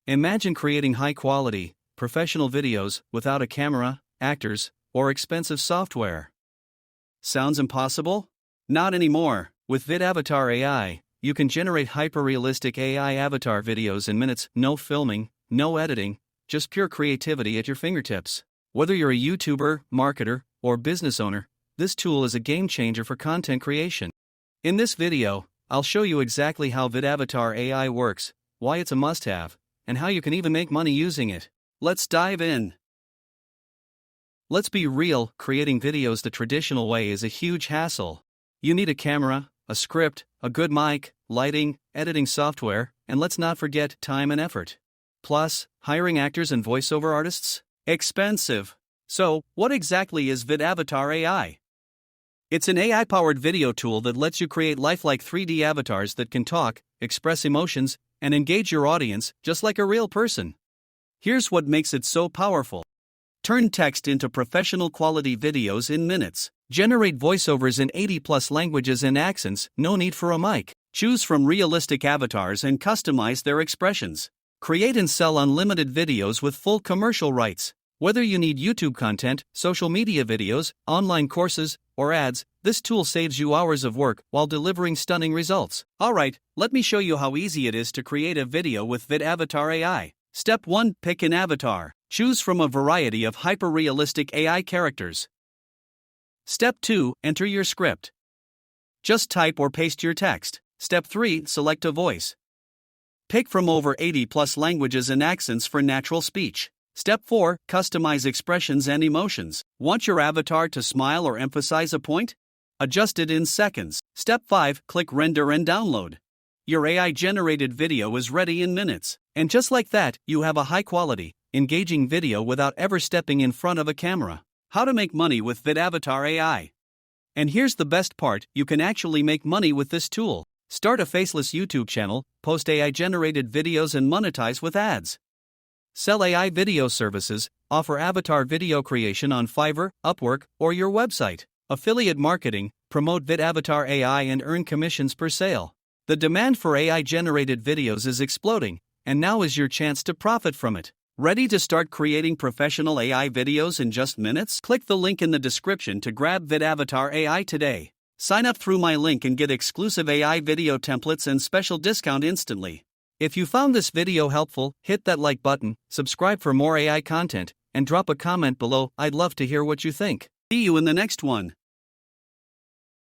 Imagine creating high-quality, professional videos without a camera, actors, or expensive software. Sounds impossible? Not anymore. With VidAvatar AI, you can generate hyper-realistic AI avatar videos in minutes, no filming, no editing, just pure creativity at your fingertips. Whether you're a YouTuber, marketer, or business owner, this tool is a game changer for content creation. In this video, I'll show you exactly how VidAvatar AI works, why it's a must-have, and how you can even make money using it. Let's dive in. Let's be real, creating videos the traditional way is a huge hassle. You need a camera, a script, a good mic, lighting, editing software, and let's not forget time and effort. Plus, hiring actors and voiceover artists? Expensive. So, what exactly is VidAvatar AI? It's an AI-powered video tool that lets you create lifelike 3D avatars that can talk, express emotions, and engage your audience just like a real person. Here's what makes it so powerful. Turn text into professional quality videos in minutes. Generate voiceovers in 80+ languages and accents, no need for a mic. Choose from realistic avatars and customize their expressions. Create and sell unlimited videos with full commercial rights. Whether you need YouTube content, social media videos, online courses, or ads, this tool saves you hours of work while delivering stunning results. Alright, let me show you how easy it is to create a video with VidAvatar AI. Step 1. Pick an avatar. Choose from a variety of hyper-realistic AI characters. Step 2. Enter your script. Just type or paste your text. Step 3. Select a voice. Pick from over 80+ languages and accents for natural speech. Step 4. Customize expressions and emotions. Want your avatar to smile or emphasize a point? Adjust it in seconds. Step 5. Click Render and download. Your AI-generated video is ready in minutes. And just like that, you have a high-quality, engaging video without ever stepping in front of a camera. How to make money with VidAvatar AI. And here's the best part, you can actually make money with this tool. Start a Faceless YouTube channel, post AI-generated videos and monetize with ads. Sell AI video services, offer avatar video creation on Fiverr, Upwork, or your website. Affiliate marketing, promote VidAvatar AI and earn commissions per sale. The demand for AI-generated videos is exploding, and now is your chance to profit from it. Ready to start creating professional AI videos in just minutes? Click the link in the description to grab VidAvatar AI today. Sign up through my link and get exclusive AI video templates and special discount instantly. If you found this video helpful, hit that like button, subscribe for more AI content, and drop a comment below. I'd love to hear what you think. See you in the next one.